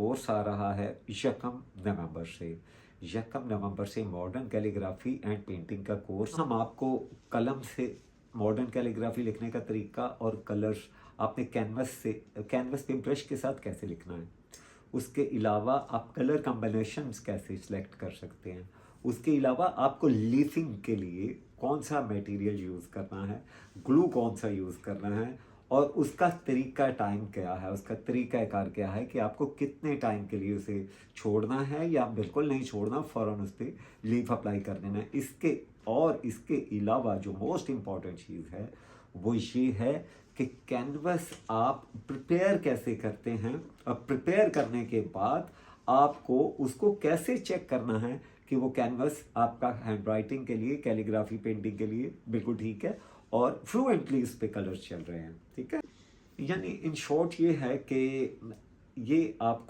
Course आ रहा है यकम नवंबर से। यकम नवंबर से मॉडर्न कैलीग्राफी एंड पेंटिंग का कोर्स। हम आपको कलम से मॉडर्न कैलीग्राफी लिखने का तरीका और कलर्स आपने कैनवस पे ब्रश के साथ कैसे लिखना है, उसके अलावा आप कलर कॉम्बिनेशंस कैसे सिलेक्ट कर सकते हैं, उसके अलावा आपको लीफिंग के लिए कौन सा मटेरियल यूज़ करना है, ग्लू कौन सा यूज़ करना है, और उसका तरीका टाइम क्या है, उसका तरीक़ाकार क्या है कि आपको कितने टाइम के लिए उसे छोड़ना है या बिल्कुल नहीं छोड़ना, फ़ौरन उस पर लीफ अप्लाई कर देना है। इसके अलावा जो मोस्ट इम्पॉर्टेंट चीज़ है वो ये है कि कैनवस आप प्रिपेयर कैसे करते हैं, और प्रिपेयर करने के बाद आपको उसको कैसे चेक करना है कि वो कैनवस आपका हैंड राइटिंग के लिए, कैलीग्राफी पेंटिंग के लिए बिल्कुल ठीक है और फ्लुएंटली इस पे कलर्स चल रहे हैं। ठीक है, यानी इन शॉर्ट ये है कि ये आपको